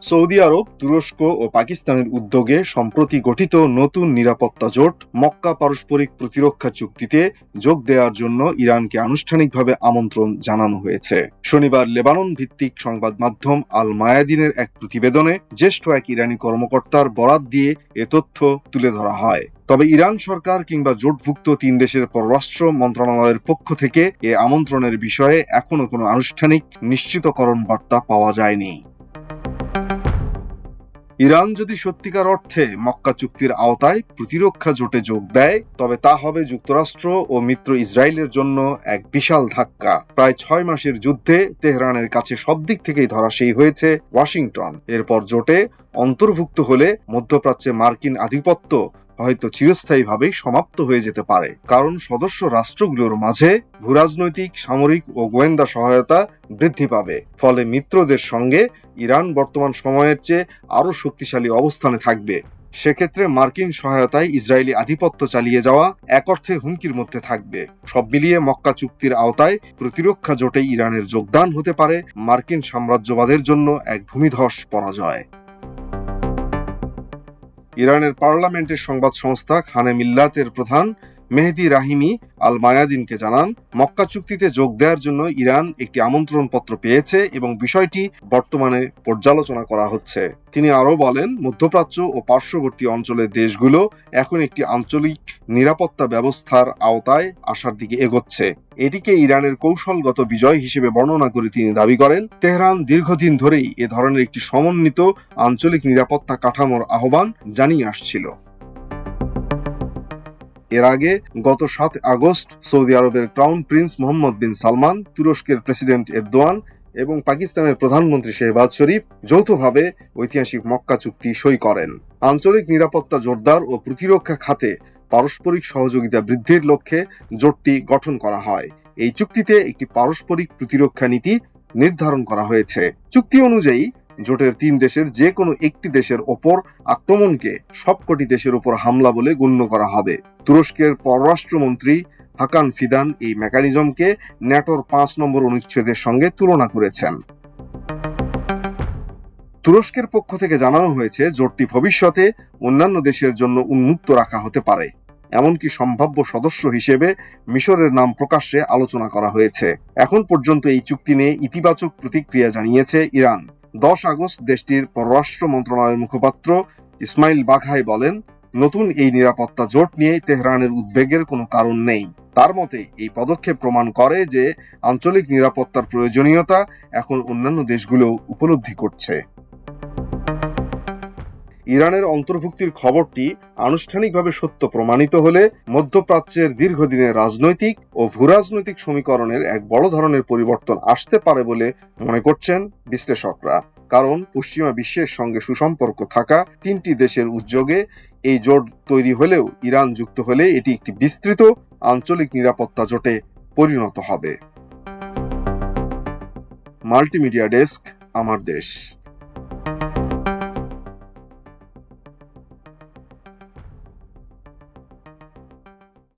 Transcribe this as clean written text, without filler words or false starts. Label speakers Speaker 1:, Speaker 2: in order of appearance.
Speaker 1: Saudi আরব, তুরস্ক ও পাকিস্তানের উদ্যোগে সম্প্রতি গঠিত নতুন নিরাপত্তা জোট মক্কা পারস্পরিক প্রতিরক্ষা চুক্তিতে যোগ দেওয়ার জন্য ইরানকে আনুষ্ঠানিকভাবে আমন্ত্রণ জানানো হয়েছে। শনিবার লেবানন ভিত্তিক সংবাদ মাধ্যম আল মায়াদিনের এক প্রতিবেদনে জ্যেষ্ঠ এক ইরানি কর্মকর্তার বরাত দিয়ে এ তথ্য তুলে ধরা হয়। তবে ইরান সরকার কিংবা জোটভুক্ত 3 দেশের পররাষ্ট্র মন্ত্রণালয়ের পক্ষ থেকে এ আমন্ত্রণের বিষয়ে এখনো কোনো আনুষ্ঠানিক নিশ্চিতকরণ বার্তা পাওয়া যায়নি। ইরান যদি সত্যিকার অর্থে মক্কা চুক্তির আওতায় প্রতিরক্ষা জোটে যোগ দেয়, তবে তা হবে যুক্তরাষ্ট্র ও মিত্র ইসরায়েলের জন্য এক বিশাল ধাক্কা। প্রায় 6 মাসের যুদ্ধে তেহরানের কাছে সব দিক থেকেই ধরাশায়ী হয়েছে ওয়াশিংটন। এরপর জোটে অন্তর্ভুক্ত হলে মধ্যপ্রাচ্যে মার্কিন আধিপত্য হয়তো চিরস্থায়ীভাবেই সমাপ্ত হয়ে যেতে পারে, কারণ সদস্য রাষ্ট্রগুলোর মাঝে ভূরাজনৈতিক, সামরিক ও গোয়েন্দা সহায়তা বৃদ্ধি পাবে। ফলে মিত্রদের সঙ্গে ইরান বর্তমান সময়ের চেয়ে আরও শক্তিশালী অবস্থানে থাকবে। সেক্ষেত্রে মার্কিন সহায়তায় ইসরায়েলি আধিপত্য চালিয়ে যাওয়া এক অর্থে হুমকির মধ্যে থাকবে। সব মিলিয়ে মক্কা চুক্তির আওতায় প্রতিরক্ষা জোটে ইরানের যোগদান হতে পারে মার্কিন সাম্রাজ্যবাদের জন্য এক ভূমিধস পরাজয়। ইরানের পার্লামেন্টের সংবাদ সংস্থা খানে মিল্লাতের প্রধান মেহেদি রাহিমি আল মায়াদিনকে জানান, মক্কা চুক্তিতে যোগ দেওয়ার জন্য ইরান একটি আমন্ত্রণপত্র পেয়েছে এবং বিষয়টি বর্তমানে পর্যালোচনা করা হচ্ছে। তিনি আরও বলেন, মধ্যপ্রাচ্য ও পার্শ্ববর্তী অঞ্চলের দেশগুলো এখন একটি আঞ্চলিক নিরাপত্তা ব্যবস্থার আওতায় আসার দিকে এগোচ্ছে। এটিকে ইরানের কৌশলগত বিজয় হিসেবে বর্ণনা করে তিনি দাবি করেন, তেহরান দীর্ঘদিন ধরেই এ ধরনের একটি সমন্বিত আঞ্চলিক নিরাপত্তা কাঠামোর আহ্বান জানিয়ে আসছিল। এর আগে গত 7 আগস্ট সৌদি আরবের ক্রাউন প্রিন্স মোহাম্মদ বিন সালমান, তুরস্কের প্রেসিডেন্ট এরদোয়ান এবং পাকিস্তানের প্রধানমন্ত্রী শেহবাজ শরীফ যৌথভাবে ঐতিহাসিক মক্কা চুক্তি সই করেন। আঞ্চলিক নিরাপত্তা জোরদার ও প্রতিরক্ষা খাতে পারস্পরিক সহযোগিতা বৃদ্ধির লক্ষ্যে জোটটি গঠন করা হয়। এই চুক্তিতে একটি পারস্পরিক প্রতিরক্ষা নীতি নির্ধারণ করা হয়েছে। চুক্তি অনুযায়ী জোটের 3 দেশের যে কোনো একটি দেশের ওপর আক্রমণকে সবকটি দেশের উপর হামলা বলে গণ্য করা হবে। তুরস্কের পররাষ্ট্রমন্ত্রী হাকান ফিদান এই মেকানিজমকে ন্যাটোর 5 নম্বর অনুচ্ছেদের সঙ্গে তুলনা করেছেন। তুরস্কের পক্ষ থেকে জানানো হয়েছে, জোটটি ভবিষ্যতে অন্যান্য দেশের জন্য উন্মুক্ত রাখা হতে পারে। এমনকি সম্ভাব্য সদস্য হিসেবে মিশরের নাম প্রকাশ্যে আলোচনা করা হয়েছে। এখন পর্যন্ত এই চুক্তি নিয়ে ইতিবাচক প্রতিক্রিয়া জানিয়েছে ইরান। 10 আগস্ট দেশটির পররাষ্ট্র মন্ত্রণালয়ের মুখপাত্র ইসমাইল বাঘাই বলেন, নতুন এই নিরাপত্তা জোট নিয়ে তেহরানের উদ্বেগের কোনো কারণ নেই। তার মতে এই পদক্ষেপ প্রমাণ করে যে আঞ্চলিক নিরাপত্তার প্রয়োজনীয়তা এখন অন্যান্য দেশগুলো উপলব্ধি করছে। ইরানের অন্তর্ভুক্তির খবরটি আনুষ্ঠানিকভাবে সত্য প্রমাণিত হলে মধ্যপ্রাচ্যের দীর্ঘদিনের রাজনৈতিক ও ভূরাজনৈতিক সমীকরণের এক বড় ধরনের পরিবর্তন আসতে পারে বলে মনে করছেন বিশ্লেষকরা। কারণ পশ্চিমা বিশ্বের সঙ্গে সুসম্পর্ক থাকা 3টি দেশের উদ্যোগে এই জোট তৈরি হলেও ইরান যুক্ত হলে এটি একটি বিস্তৃত আঞ্চলিক নিরাপত্তা জোটে পরিণত হবে। মাল্টিমিডিয়া ডেস্ক, আমার দেশ।